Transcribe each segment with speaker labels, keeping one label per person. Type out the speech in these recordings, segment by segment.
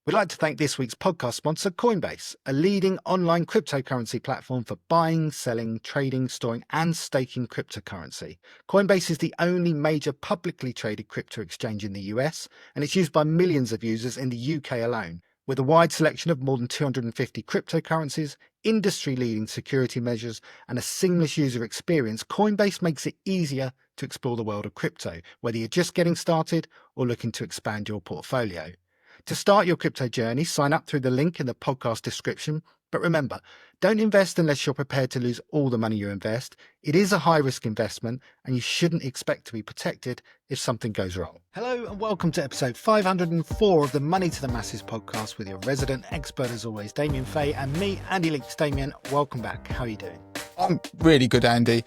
Speaker 1: We'd like to thank this week's podcast sponsor, Coinbase, a leading online cryptocurrency platform for buying, selling, trading, storing and staking cryptocurrency. Coinbase is the only major publicly traded crypto exchange in the US, and it's used by millions of users in the UK alone. With a wide selection of more than 250 cryptocurrencies, industry-leading security measures and a seamless user experience, Coinbase makes it easier to explore the world of crypto, whether you're just getting started or looking to expand your portfolio. To start your crypto journey, sign up through the link in the podcast description. But remember, don't invest unless you're prepared to lose all the money you invest. It is a high-risk investment, and you shouldn't expect to be protected if something goes wrong. Hello, and welcome to episode 504 of the Money to the Masses podcast with your resident expert, as always, Damien Fay, and me, Andy Leaks. Damien, welcome back. How are you doing?
Speaker 2: I'm really good, Andy.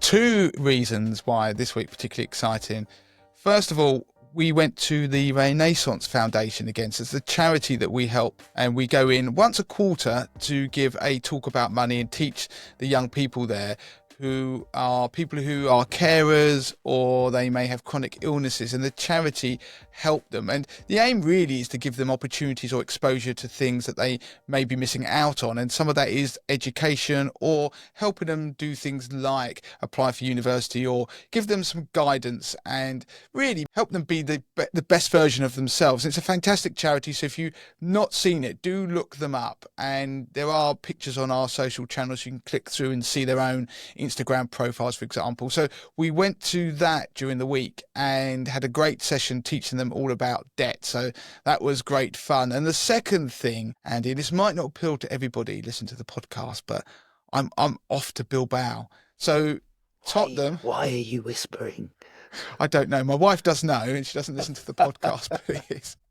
Speaker 2: Two reasons why this week particularly exciting. First of all, we went to the Renaissance Foundation again. So it's the charity that we help, and we go in once a quarter to give a talk about money and teach the young people there who are people who are carers or they may have chronic illnesses, and the charity help them. And the aim really is to give them opportunities or exposure to things that they may be missing out on. And some of that is education or helping them do things like apply for university or give them some guidance and really help them be the best version of themselves. It's a fantastic charity. So if you've not seen it, do look them up. And there are pictures on our social channels. You can click through and see their own Instagram profiles, for example. So we went to that during the week and had a great session teaching them all about debt. So that was great fun. And the second thing, Andy, this might not appeal to everybody listen to the podcast, but I'm off to Bilbao. So Tottenham.
Speaker 1: Why are you whispering?
Speaker 2: I don't know. My wife does know, and she doesn't listen to the podcast,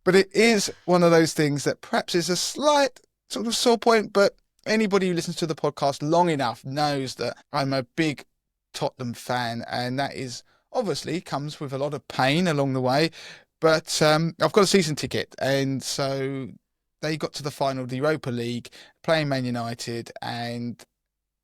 Speaker 2: but it is one of those things that perhaps is a slight sort of sore point, but anybody who listens to the podcast long enough knows that I'm a big Tottenham fan, and that is obviously comes with a lot of pain along the way. But I've got a season ticket, and so they got to the final of the Europa League, playing Man United, and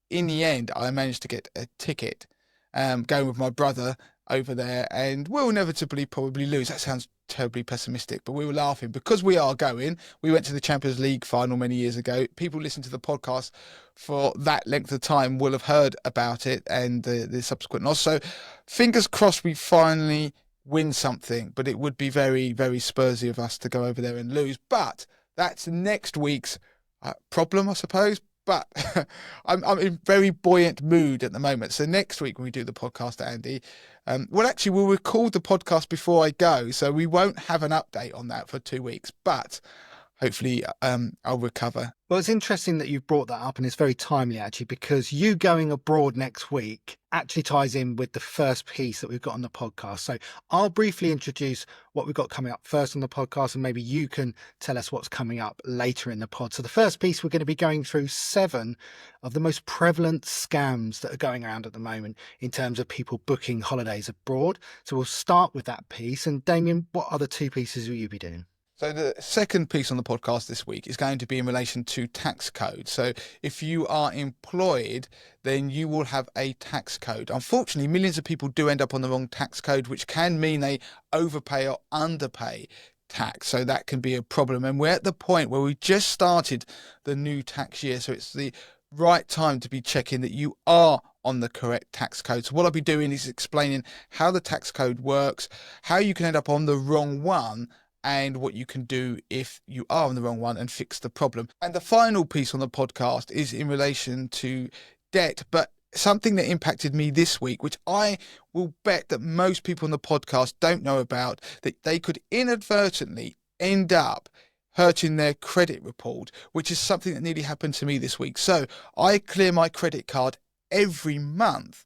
Speaker 2: in the end, I managed to get a ticket, going with my brother over there, and we'll inevitably probably lose. That sounds terribly pessimistic, but we were laughing because we are going. We went to the Champions League final many years ago. People listen to the podcast for that length of time will have heard about it and the subsequent loss. So fingers crossed we finally win something, but it would be very, very Spursy of us to go over there and lose. But that's next week's problem, I suppose. But I'm in very buoyant mood at the moment. So next week when we do the podcast, Andy, we'll record the podcast before I go. So we won't have an update on that for 2 weeks. But hopefully I'll recover.
Speaker 1: Well, it's interesting that you've brought that up, and it's very timely, actually, because you going abroad next week actually ties in with the first piece that we've got on the podcast. So I'll briefly introduce what we've got coming up first on the podcast, and maybe you can tell us what's coming up later in the pod. So the first piece, we're going to be going through 7 of the most prevalent scams that are going around at the moment in terms of people booking holidays abroad. So we'll start with that piece. And Damien, what other 2 pieces will you be doing?
Speaker 2: So the second piece on the podcast this week is going to be in relation to tax code. So if you are employed, then you will have a tax code. Unfortunately, millions of people do end up on the wrong tax code, which can mean they overpay or underpay tax. So that can be a problem. And we're at the point where we just started the new tax year. So it's the right time to be checking that you are on the correct tax code. So what I'll be doing is explaining how the tax code works, how you can end up on the wrong one, and what you can do if you are on the wrong one and fix the problem. And the final piece on the podcast is in relation to debt, but something that impacted me this week, which I will bet that most people on the podcast don't know about, that they could inadvertently end up hurting their credit report, which is something that nearly happened to me this week. So I clear my credit card every month,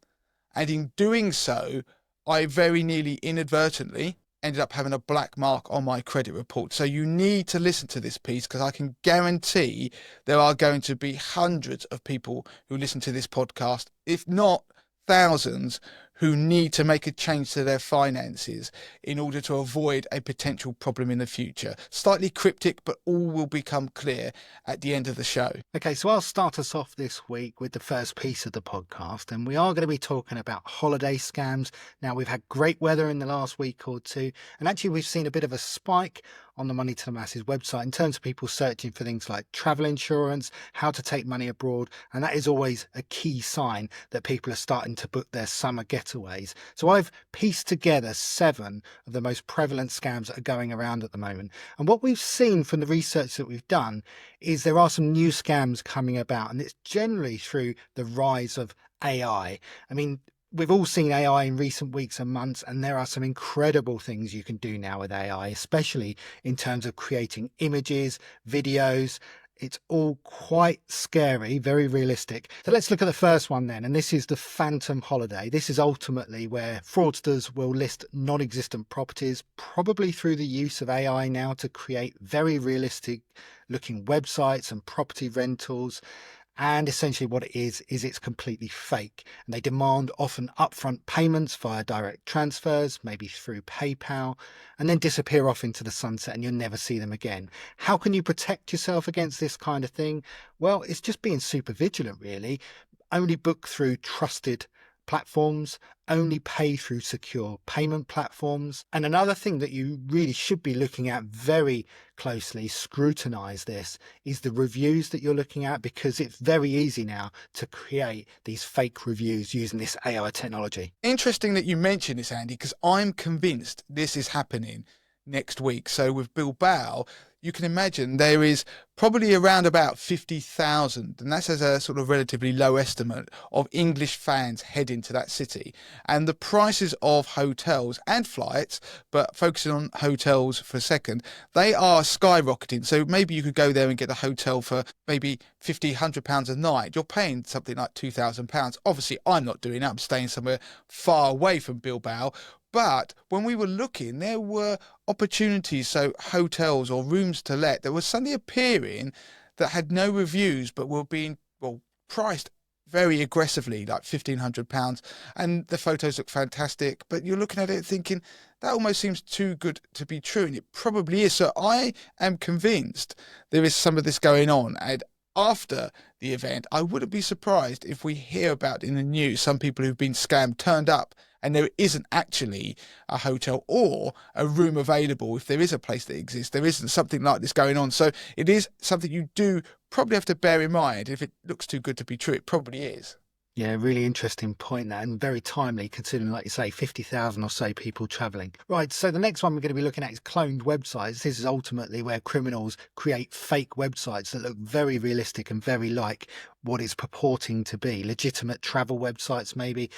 Speaker 2: and in doing so, I very nearly inadvertently ended up having a black mark on my credit report. So you need to listen to this piece, because I can guarantee there are going to be hundreds of people who listen to this podcast, if not thousands, who need to make a change to their finances in order to avoid a potential problem in the future. Slightly cryptic, but all will become clear at the end of the show.
Speaker 1: Okay, so I'll start us off this week with the first piece of the podcast, and we are going to be talking about holiday scams. Now, we've had great weather in the last week or two, and actually we've seen a bit of a spike on the Money to the Masses website in terms of people searching for things like travel insurance, how to take money abroad. And that is always a key sign that people are starting to book their summer getaways. So I've pieced together 7 of the most prevalent scams that are going around at the moment. And what we've seen from the research that we've done is there are some new scams coming about, and it's generally through the rise of AI. I mean, we've all seen AI in recent weeks and months, and there are some incredible things you can do now with AI, especially in terms of creating images, videos. It's all quite scary, very realistic. So let's look at the first one then, and this is the phantom holiday. This is ultimately where fraudsters will list non-existent properties, probably through the use of AI now to create very realistic looking websites and property rentals. And essentially what it is it's completely fake. And they demand often upfront payments via direct transfers, maybe through PayPal, and then disappear off into the sunset and you'll never see them again. How can you protect yourself against this kind of thing? Well, it's just being super vigilant, really. Only book through trusted platforms, only pay through secure payment platforms. And another thing that you really should be looking at very closely, scrutinize this, is the reviews that you're looking at, because it's very easy now to create these fake reviews using this AI technology.
Speaker 2: Interesting that you mention this, Andy, because I'm convinced this is happening next week. So with Bilbao, you can imagine there is probably around about 50,000, and that's as a sort of relatively low estimate, of English fans heading to that city. And the prices of hotels and flights, but focusing on hotels for a second, they are skyrocketing. So maybe you could go there and get a hotel for maybe £50, £100 a night. You're paying something like £2,000. Obviously, I'm not doing that. I'm staying somewhere far away from Bilbao. But when we were looking, there were opportunities, so hotels or rooms to let, that were suddenly appearing that had no reviews but were being, well, priced very aggressively, like £1,500. And the photos look fantastic, but you're looking at it thinking, that almost seems too good to be true, and it probably is. So I am convinced there is some of this going on. And after the event, I wouldn't be surprised if we hear about in the news some people who've been scammed turned up and there isn't actually a hotel or a room available. If there is a place that exists, there isn't something like this going on. So it is something you do probably have to bear in mind. If it looks too good to be true, it probably is.
Speaker 1: Yeah, really interesting point that, and very timely considering, like you say, 50,000 or so people travelling. Right, so the next one we're going to be looking at is cloned websites. This is ultimately where criminals create fake websites that look very realistic and very like what is purporting to be legitimate travel websites, maybe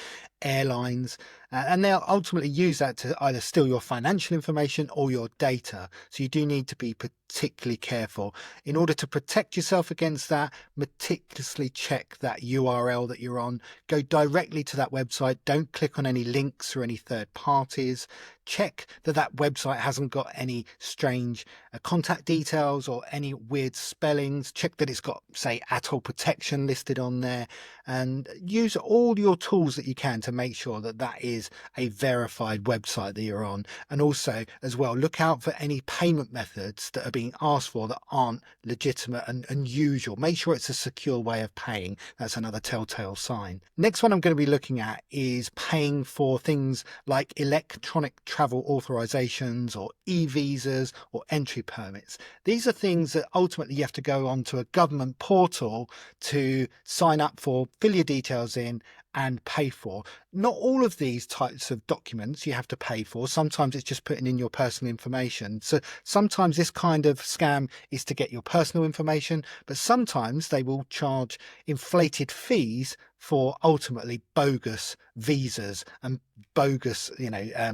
Speaker 1: airlines, and they'll ultimately use that to either steal your financial information or your data. So you do need to be particularly careful. In order to protect yourself against that, meticulously check that URL that you're on. Go directly to that website. Don't click on any links or any third parties. Check that that website hasn't got any strange contact details or any weird spellings. Check that it's got, say, atoll protection listed on there, and use all your tools that you can to make sure that that is a verified website that you're on. And also, as well, look out for any payment methods that are being asked for that aren't legitimate and unusual. Make sure it's a secure way of paying. That's another telltale sign. Next one I'm going to be looking at is paying for things like electronic travel authorizations or e-visas or entry permits. These are things that ultimately you have to go onto a government portal to sign up for, fill your details in and pay for. Not all of these types of documents you have to pay for. Sometimes it's just putting in your personal information. So sometimes this kind of scam is to get your personal information, but sometimes they will charge inflated fees for ultimately bogus visas and bogus,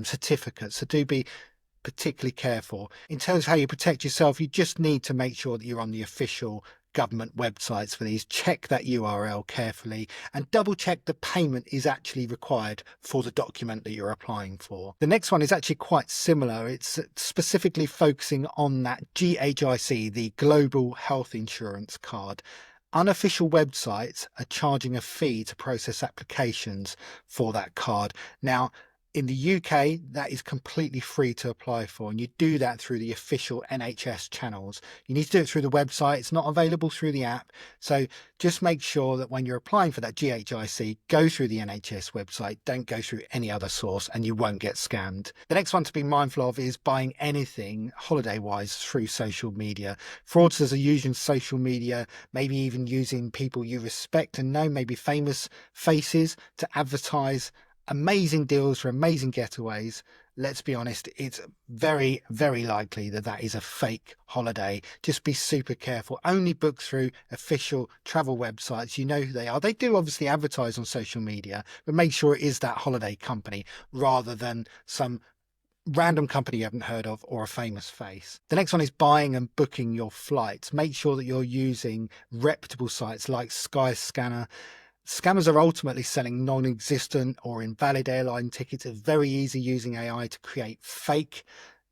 Speaker 1: certificates. So do be particularly careful. In terms of how you protect yourself, you just need to make sure that you're on the official government websites for these. Check that URL carefully and double check the payment is actually required for the document that you're applying for. The next one is actually quite similar. It's specifically focusing on that GHIC, the Global Health Insurance Card. Unofficial websites are charging a fee to process applications for that card. Now, In the UK, that is completely free to apply for, and you do that through the official NHS channels. You need to do it through the website. It's not available through the app. So just make sure that when you're applying for that GHIC, go through the NHS website. Don't go through any other source, and you won't get scammed. The next one to be mindful of is buying anything holiday-wise through social media. Fraudsters are using social media, maybe even using people you respect and know, maybe famous faces, to advertise amazing deals for amazing getaways. Let's be honest, it's very, very likely that that is a fake holiday. Just be super careful. Only book through official travel websites. You know who they are. They do obviously advertise on social media, but make sure it is that holiday company rather than some random company you haven't heard of or a famous face. The next one is buying and booking your flights. Make sure that you're using reputable sites like Skyscanner. Scammers are ultimately selling non-existent or invalid airline tickets. It's very easy using AI to create fake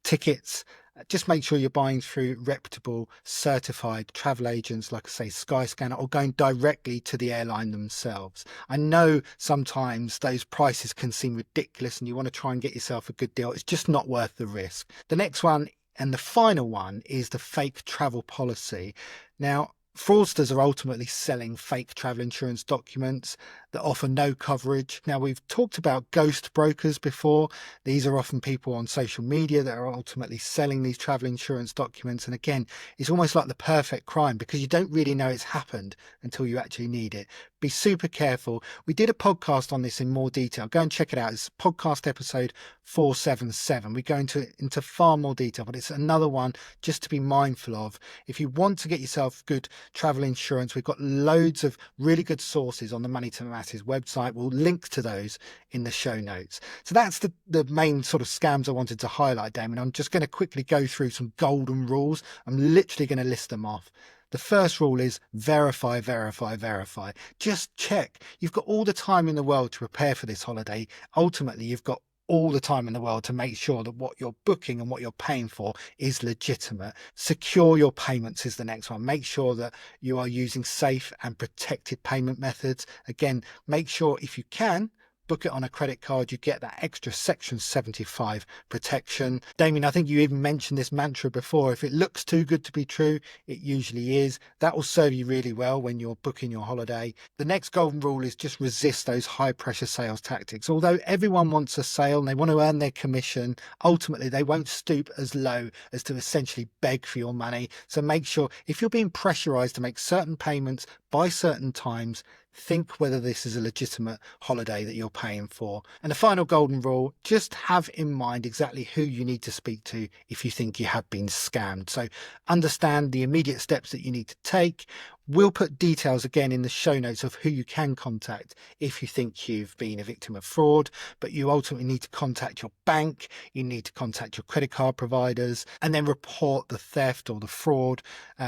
Speaker 1: tickets. Just make sure you're buying through reputable, certified travel agents, like I say, Skyscanner, or going directly to the airline themselves. I know sometimes those prices can seem ridiculous and you want to try and get yourself a good deal. It's just not worth the risk. The next one, and the final one, is the fake travel policy. Now, fraudsters are ultimately selling fake travel insurance documents that offer no coverage. Now, we've talked about ghost brokers before. These are often people on social media that are ultimately selling these travel insurance documents. And again, it's almost like the perfect crime because you don't really know it's happened until you actually need it. Be super careful. We did a podcast on this in more detail. Go and check it out. It's podcast episode 477. We go into far more detail, but it's another one just to be mindful of. If you want to get yourself good travel insurance, we've got loads of really good sources on the Money to Matters website. We'll link to those in the show notes. So that's the main sort of scams I wanted to highlight, Damien. I'm just going to quickly go through some golden rules. I'm literally going to list them off. The first rule is verify, verify, verify. Just check. You've got all the time in the world to prepare for this holiday. Ultimately, you've got all the time in the world to make sure that what you're booking and what you're paying for is legitimate. Secure your payments is the next one. Make sure that you are using safe and protected payment methods. Again, make sure if you can, book it on a credit card, you get that extra Section 75 protection. Damien, I think you even mentioned this mantra before. If it looks too good to be true, it usually is. That will serve you really well when you're booking your holiday. The next golden rule is just resist those high pressure sales tactics. Although everyone wants a sale and they want to earn their commission, ultimately they won't stoop as low as to essentially beg for your money. So make sure if you're being pressurized to make certain payments by certain times, think whether this is a legitimate holiday that you're paying for. And the final golden rule, just have in mind exactly who you need to speak to if you think you have been scammed. So understand the immediate steps that you need to take. We'll put details again in the show notes of who you can contact if you think you've been a victim of fraud, but you ultimately need to contact your bank, you need to contact your credit card providers, and then report the theft or the fraud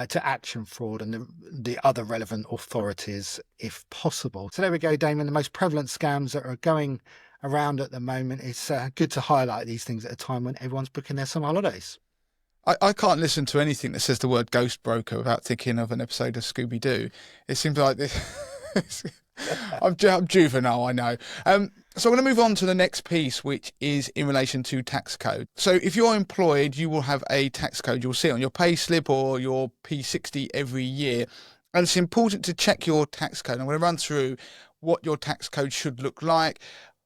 Speaker 1: to Action Fraud and the other relevant authorities if possible. So there we go, Damien, the most prevalent scams that are going around at the moment. It's good to highlight these things at a time when everyone's booking their summer holidays.
Speaker 2: I can't listen to anything that says the word ghost broker without thinking of an episode of Scooby-Doo. It seems like this. I'm juvenile, I know. So I'm going to move on to the next piece, which is in relation to tax code. So if you're employed, you will have a tax code. You'll see it on your pay slip or your P60 every year. And it's important to check your tax code. I'm going to run through what your tax code should look like,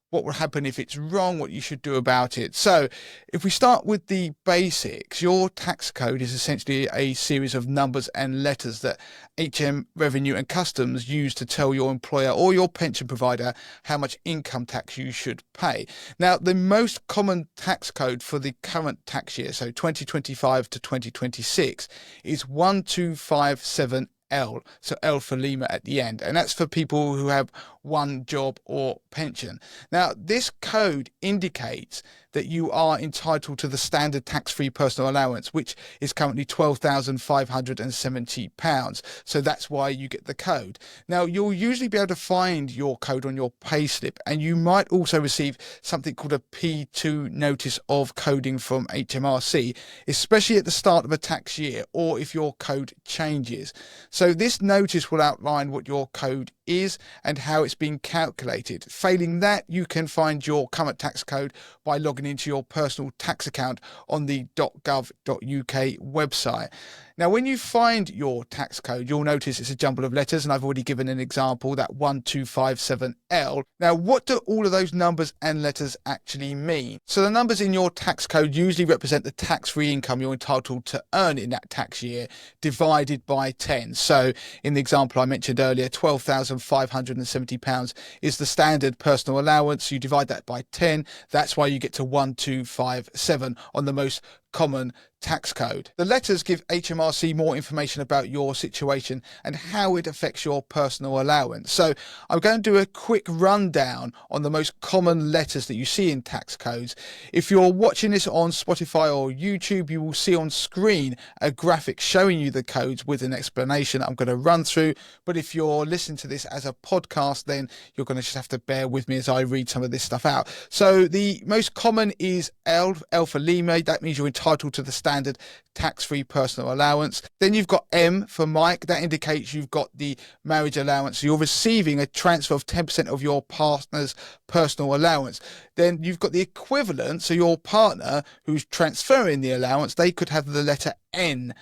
Speaker 2: what will happen if it's wrong, what you should do about it. So if we start with the basics, your tax code is essentially a series of numbers and letters that HM Revenue and Customs use to tell your employer or your pension provider how much income tax you should pay. Now, the most common tax code for the current tax year, so 2025 to 2026, is 1257 L, so L for Lima at the end, and that's for people who have one job or pension. Now, this code indicates that you are entitled to the standard tax-free personal allowance, which is currently £12,570. So that's why you get the code. Now, you'll usually be able to find your code on your payslip, and you might also receive something called a P2 notice of coding from HMRC, especially at the start of a tax year or if your code changes. So this notice will outline what your code is and how it's been calculated. Failing that, you can find your current tax code by logging into your personal tax account on the .gov.uk website. Now, when you find your tax code, you'll notice it's a jumble of letters, and I've already given an example, that 1257L. Now, what do all of those numbers and letters actually mean? So the numbers in your tax code usually represent the tax-free income you're entitled to earn in that tax year, divided by 10. So in the example I mentioned earlier, £12,570 is the standard personal allowance. You divide that by 10. That's why you get to 1257 on the most common tax code. The letters give HMRC more information about your situation and how it affects your personal allowance. So I'm going to do a quick rundown on the most common letters that you see in tax codes. If you're watching this on Spotify or YouTube, you will see on screen a graphic showing you the codes with an explanation I'm going to run through. But if you're listening to this as a podcast, then you're going to just have to bear with me as I read some of this stuff out. So the most common is L for Lima. That means you're entitled to the standard tax-free personal allowance. Then you've got M for Mike. That indicates you've got the marriage allowance. So you're receiving a transfer of 10% of your partner's personal allowance. Then you've got the equivalent. So your partner who's transferring the allowance, they could have the letter N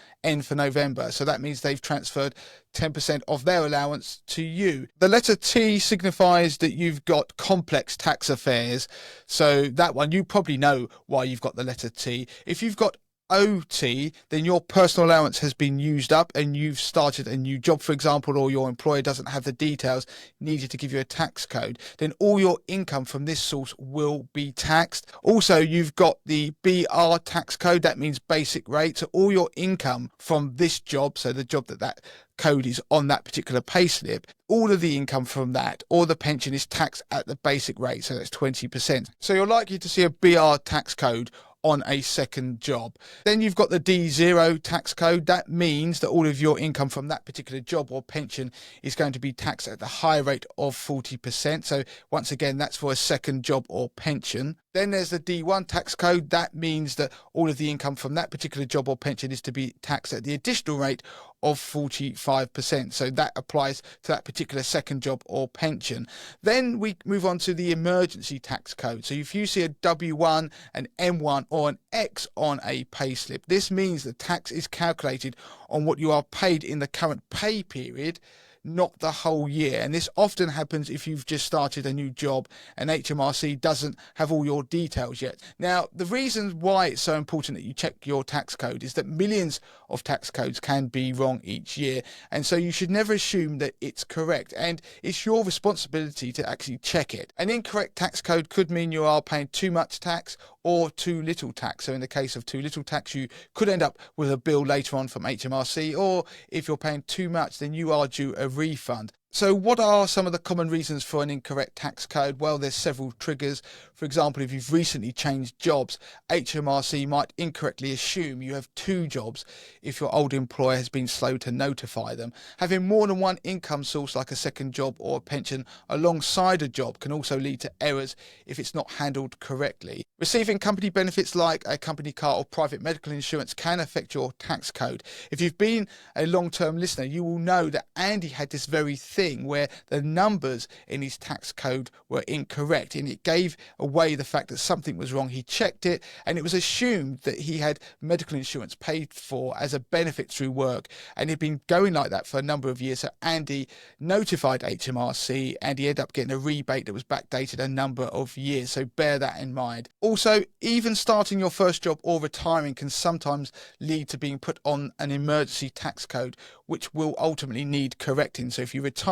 Speaker 2: for November. So that means they've transferred 10% of their allowance to you. The letter T signifies that you've got complex tax affairs. So that one, you probably know why you've got the letter T. If you've got OT, then your personal allowance has been used up and you've started a new job, for example, or your employer doesn't have the details needed to give you a tax code, then all your income from this source will be taxed. Also, you've got the BR tax code. That means basic rate. So all your income from this job, so the job that code is on that particular payslip, all of the income from that or the pension is taxed at the basic rate, so that's 20%. So you're likely to see a BR tax code on a second job. Then you've got the D0 tax code. That means that all of your income from that particular job or pension is going to be taxed at the high rate of 40%. So once again, that's for a second job or pension. Then there's the D1 tax code. That means that all of the income from that particular job or pension is to be taxed at the additional rate of 45%. So that applies to that particular second job or pension. Then we move on to the emergency tax code. So if you see a W1, an M1 or an X on a payslip, this means the tax is calculated on what you are paid in the current pay period, not the whole year. And this often happens if you've just started a new job and HMRC doesn't have all your details yet. Now, the reason why it's so important that you check your tax code is that millions of tax codes can be wrong each year, and so you should never assume that it's correct, and it's your responsibility to actually check it. An incorrect tax code could mean you are paying too much tax or too little tax. So in the case of too little tax, you could end up with a bill later on from HMRC, or if you're paying too much, then you are due a refund. So what are some of the common reasons for an incorrect tax code? Well, there's several triggers. For example, if you've recently changed jobs, HMRC might incorrectly assume you have two jobs if your old employer has been slow to notify them. Having more than one income source, like a second job or a pension, alongside a job can also lead to errors if it's not handled correctly. Receiving company benefits like a company car or private medical insurance can affect your tax code. If you've been a long-term listener, you will know that Andy had this very thing where the numbers in his tax code were incorrect, and it gave away the fact that something was wrong. He checked it and it was assumed that he had medical insurance paid for as a benefit through work, and he'd been going like that for a number of years. So Andy notified HMRC and he ended up getting a rebate that was backdated a number of years, so bear that in mind. Also, even starting your first job or retiring can sometimes lead to being put on an emergency tax code, which will ultimately need correcting. So if you retire,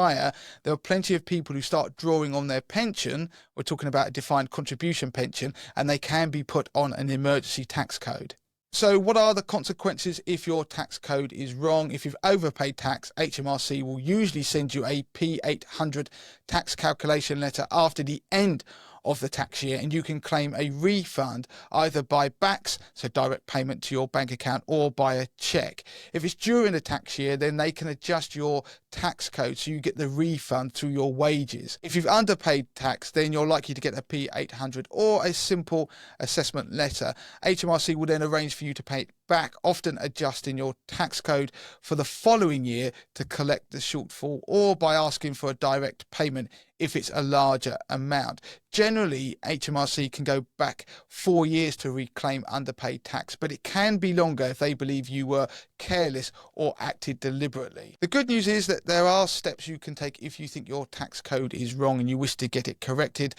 Speaker 2: there are plenty of people who start drawing on their pension. We're talking about a defined contribution pension, and they can be put on an emergency tax code. So what are the consequences if your tax code is wrong? If you've overpaid tax, HMRC will usually send you a P800 tax calculation letter after the end of the tax year, and you can claim a refund either by backs, so direct payment to your bank account, or by a cheque. If it's during the tax year, then they can adjust your tax code so you get the refund through your wages. If you've underpaid tax, then you're likely to get a P800 or a simple assessment letter. HMRC will then arrange for you to pay it back, often adjusting your tax code for the following year to collect the shortfall, or by asking for a direct payment if it's a larger amount. Generally, HMRC can go back 4 years to reclaim underpaid tax, but it can be longer if they believe you were careless or acted deliberately. The good news is that there are steps you can take if you think your tax code is wrong and you wish to get it corrected.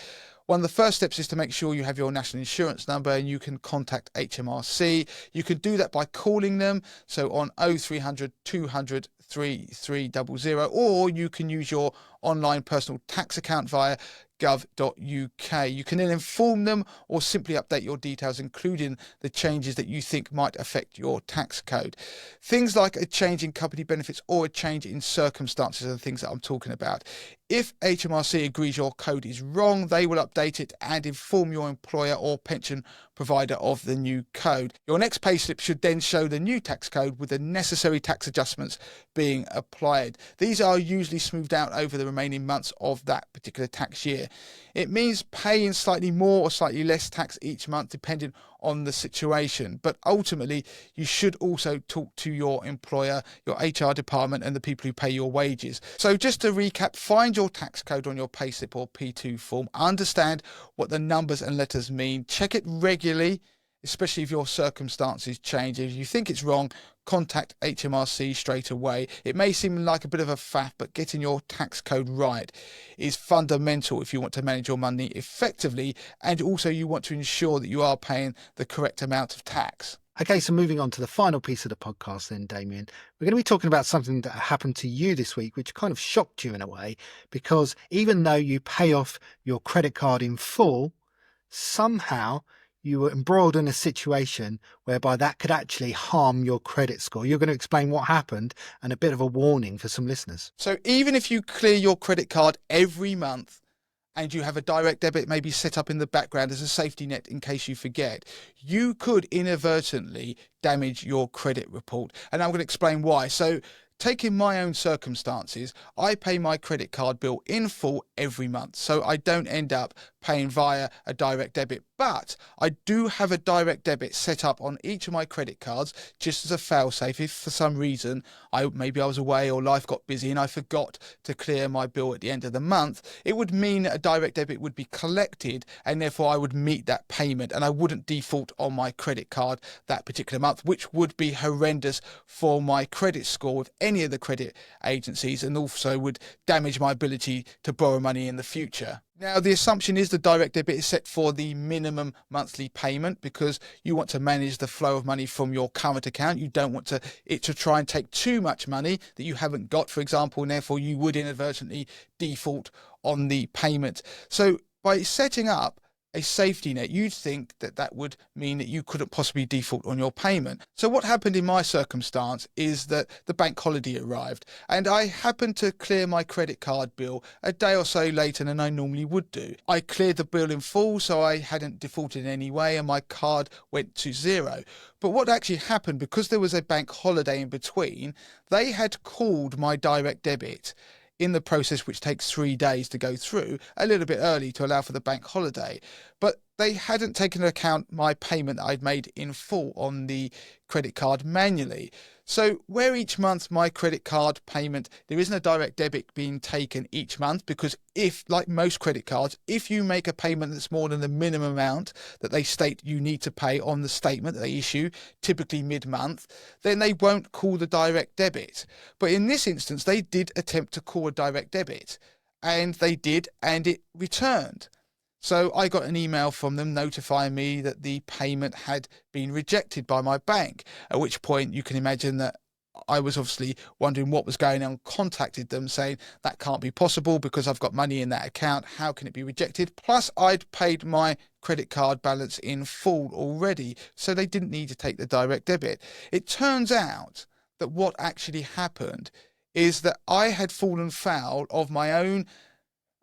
Speaker 2: One of the first steps is to make sure you have your national insurance number, and you can contact HMRC. You can do that by calling them, so on 0300 200 3300, or you can use your online personal tax account via gov.uk. You can then inform them or simply update your details, including the changes that you think might affect your tax code. Things like a change in company benefits or a change in circumstances are the things that I'm talking about. If HMRC agrees your code is wrong, they will update it and inform your employer or pension provider of the new code. Your next payslip should then show the new tax code with the necessary tax adjustments being applied. These are usually smoothed out over the remaining months of that particular tax year. It means paying slightly more or slightly less tax each month depending on the situation, but ultimately you should also talk to your employer, your HR department, and the people who pay your wages. So just to recap, find your tax code on your payslip or P2 form, understand what the numbers and letters mean, check it regularly, especially if your circumstances change. If you think it's wrong, contact HMRC straight away. It may seem like a bit of a faff, but getting your tax code right is fundamental if you want to manage your money effectively, and also you want to ensure that you are paying the correct amount of tax.
Speaker 1: Okay, so moving on to the final piece of the podcast then, Damien, we're going to be talking about something that happened to you this week, which kind of shocked you in a way, because even though you pay off your credit card in full, somehow you were embroiled in a situation whereby that could actually harm your credit score. You're going to explain what happened and a bit of a warning for some listeners.
Speaker 2: So even if you clear your credit card every month and you have a direct debit maybe set up in the background as a safety net in case you forget, you could inadvertently damage your credit report. And I'm going to explain why. So taking my own circumstances, I pay my credit card bill in full every month, so I don't end up paying via a direct debit. But I do have a direct debit set up on each of my credit cards just as a fail-safe. If for some reason maybe I was away or life got busy and I forgot to clear my bill at the end of the month, it would mean that a direct debit would be collected and therefore I would meet that payment and I wouldn't default on my credit card that particular month, which would be horrendous for my credit score with any of the credit agencies, and also would damage my ability to borrow money in the future. Now, the assumption is the direct debit is set for the minimum monthly payment because you want to manage the flow of money from your current account. You don't want it to try and take too much money that you haven't got, for example, and therefore you would inadvertently default on the payment. So by setting up a safety net, you'd think that that would mean that you couldn't possibly default on your payment. So what happened in my circumstance is that the bank holiday arrived and I happened to clear my credit card bill a day or so later than I normally would do. I cleared the bill in full, so I hadn't defaulted in any way and my card went to zero. But what actually happened, because there was a bank holiday in between, they had called my direct debit in the process, which takes 3 days to go through, a little bit early to allow for the bank holiday. But they hadn't taken into account my payment that I'd made in full on the credit card manually. So where each month my credit card payment, there isn't a direct debit being taken each month, because if, like most credit cards, if you make a payment that's more than the minimum amount that they state you need to pay on the statement that they issue, typically mid-month, then they won't call the direct debit. But in this instance, they did attempt to call a direct debit, and they did, and it returned. So I got an email from them notifying me that the payment had been rejected by my bank, at which point you can imagine that I was obviously wondering what was going on, contacted them saying that can't be possible because I've got money in that account. How can it be rejected? Plus I'd paid my credit card balance in full already, so they didn't need to take the direct debit. It turns out that what actually happened is that I had fallen foul of my own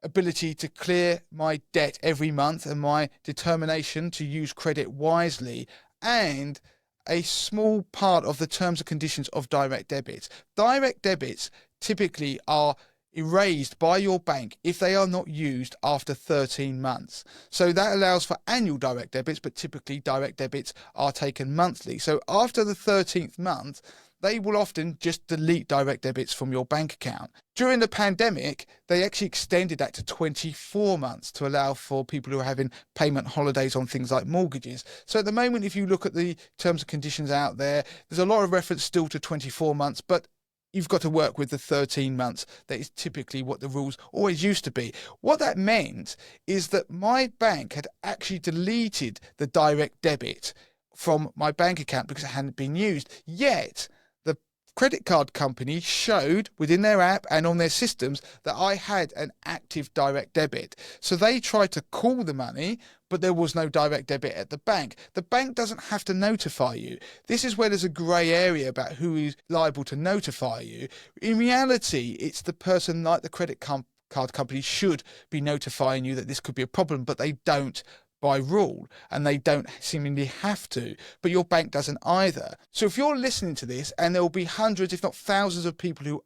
Speaker 2: ability to clear my debt every month and my determination to use credit wisely, and a small part of the terms and conditions of direct debits. Direct debits typically are erased by your bank if they are not used after 13 months. So that allows for annual direct debits, but typically direct debits are taken monthly. So after the 13th month, they will often just delete direct debits from your bank account. During the pandemic, they actually extended that to 24 months to allow for people who are having payment holidays on things like mortgages. So at the moment, if you look at the terms and conditions out there, there's a lot of reference still to 24 months, but you've got to work with the 13 months. That is typically what the rules always used to be. What that meant is that my bank had actually deleted the direct debit from my bank account because it hadn't been used. Yet the credit card company showed within their app and on their systems that I had an active direct debit. So they tried to call the money, but there was no direct debit at the bank. The bank doesn't have to notify you. This is where there's a grey area about who is liable to notify you. In reality, it's the person like the credit card company should be notifying you that this could be a problem, but they don't by rule, and they don't seemingly have to, but your bank doesn't either. So if you're listening to this, and there will be hundreds if not thousands of people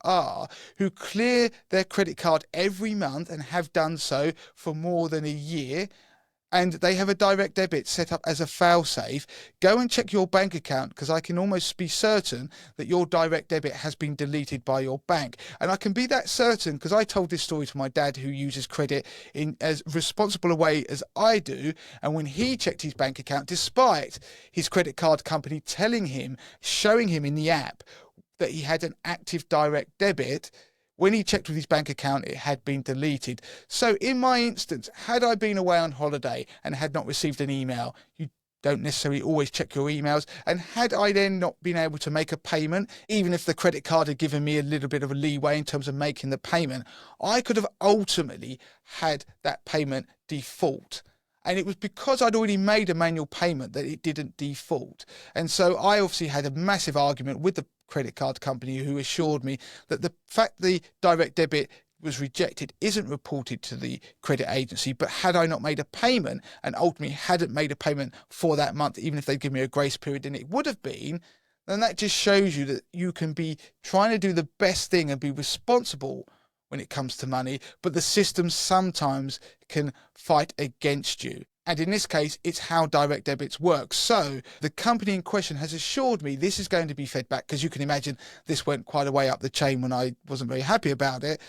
Speaker 2: who clear their credit card every month and have done so for more than a year, and they have a direct debit set up as a fail-safe, go and check your bank account, because I can almost be certain that your direct debit has been deleted by your bank. And I can be that certain because I told this story to my dad, who uses credit in as responsible a way as I do. And when he checked his bank account, despite his credit card company telling him, showing him in the app that he had an active direct debit, when he checked with his bank account, it had been deleted. So in my instance, had I been away on holiday and had not received an email, you don't necessarily always check your emails, and had I then not been able to make a payment, even if the credit card had given me a little bit of a leeway in terms of making the payment, I could have ultimately had that payment default. And it was because I'd already made a manual payment that it didn't default. And so I obviously had a massive argument with the credit card company, who assured me that the fact the direct debit was rejected isn't reported to the credit agency, but had I not made a payment and ultimately hadn't made a payment for that month, even if they'd given me a grace period, then it would have been, then that just shows you that you can be trying to do the best thing and be responsible when it comes to money, but the system sometimes can fight against you. And in this case, it's how direct debits work. So the company in question has assured me this is going to be fed back, because you can imagine this went quite a way up the chain when I wasn't very happy about it.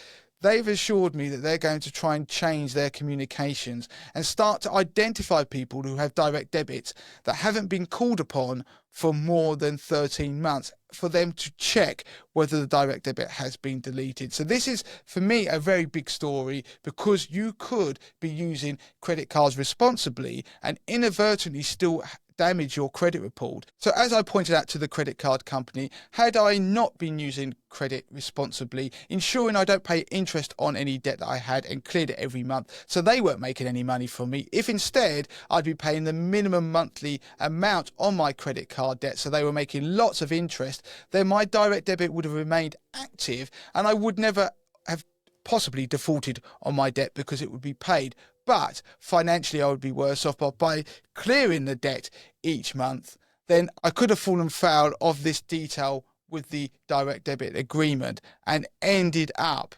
Speaker 2: They've assured me that they're going to try and change their communications and start to identify people who have direct debits that haven't been called upon for more than 13 months, for them to check whether the direct debit has been deleted. So this is, for me, a very big story, because you could be using credit cards responsibly and inadvertently still damage your credit report. So as I pointed out to the credit card company, had I not been using credit responsibly, ensuring I don't pay interest on any debt that I had and cleared it every month, so they weren't making any money from me, if instead I'd be paying the minimum monthly amount on my credit card debt, so they were making lots of interest, then my direct debit would have remained active and I would never have possibly defaulted on my debt because it would be paid. But financially I would be worse off. But by clearing the debt each month, then I could have fallen foul of this detail with the direct debit agreement and ended up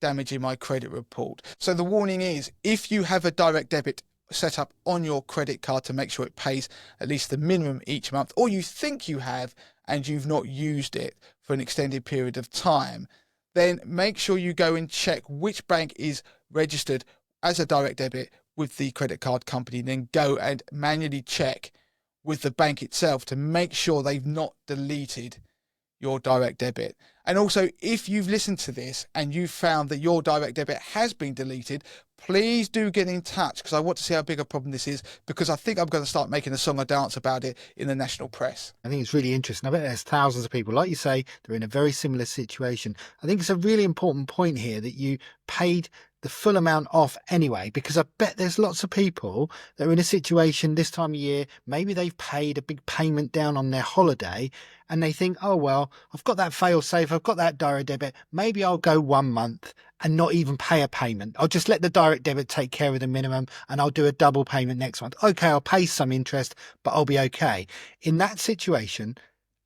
Speaker 2: damaging my credit report. So the warning is, if you have a direct debit set up on your credit card to make sure it pays at least the minimum each month, or you think you have and you've not used it for an extended period of time, then make sure you go and check which bank is registered as a direct debit with the credit card company, then go and manually check with the bank itself to make sure they've not deleted your direct debit. And also, if you've listened to this and you've found that your direct debit has been deleted, please do get in touch, because I want to see how big a problem this is, because I think I'm going to start making a song and dance about it in the national press.
Speaker 1: I think it's really interesting. I bet there's thousands of people, like you say, they're in a very similar situation. I think it's a really important point here that you paid the full amount off anyway, because I bet there's lots of people that are in a situation this time of year, maybe they've paid a big payment down on their holiday and they think, oh, well, I've got that fail safe, I've got that direct debit, maybe I'll go 1 month and not even pay a payment. I'll just let the direct debit take care of the minimum and I'll do a double payment next month. Okay, I'll pay some interest, but I'll be okay. In that situation,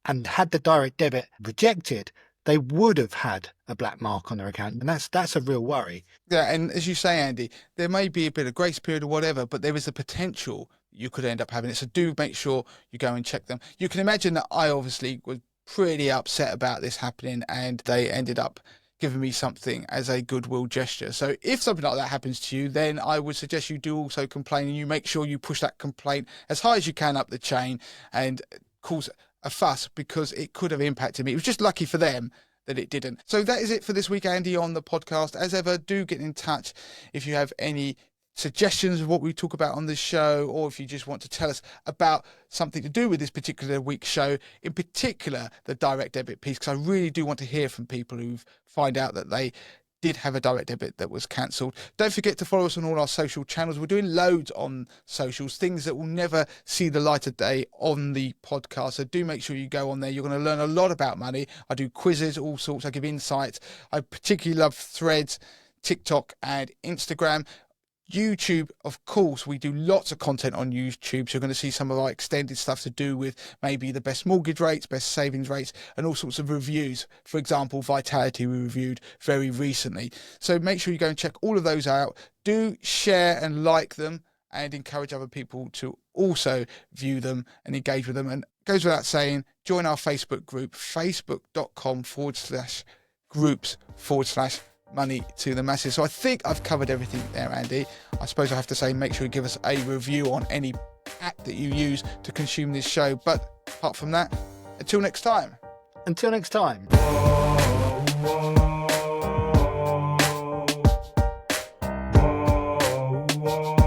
Speaker 1: and had the direct debit rejected, they would have had a black mark on their account. And that's a real worry.
Speaker 2: Yeah, and as you say, Andy, there may be a bit of grace period or whatever, but there is the potential you could end up having it. So do make sure you go and check them. You can imagine that I obviously was pretty upset about this happening, and they ended up giving me something as a goodwill gesture. So if something like that happens to you, then I would suggest you do also complain, and you make sure you push that complaint as high as you can up the chain and cause a fuss, because it could have impacted me. It was just lucky for them that it didn't. So that is it for this week, Andy, on the podcast. As ever, do get in touch if you have any suggestions of what we talk about on this show, or if you just want to tell us about something to do with this particular week's show, in particular the direct debit piece, because I really do want to hear from people who find out that they did have a direct debit that was cancelled. Don't forget to follow us on all our social channels. We're doing loads on socials, things that will never see the light of day on the podcast. So do make sure you go on there. You're going to learn a lot about money. I do quizzes, all sorts. I give insights. I particularly love Threads, TikTok and Instagram. YouTube, of course, we do lots of content on YouTube, so you're going to see some of our extended stuff to do with maybe the best mortgage rates, best savings rates, and all sorts of reviews. For example, Vitality we reviewed very recently. So make sure you go and check all of those out. Do share and like them, and encourage other people to also view them and engage with them. And it goes without saying, join our Facebook group, facebook.com/groups/money to the masses. So I think I've covered everything there, Andy. I suppose I have to say, make sure you give us a review on any app that you use to consume this show. But apart from that, until next time.
Speaker 1: Until next time.
Speaker 3: Whoa.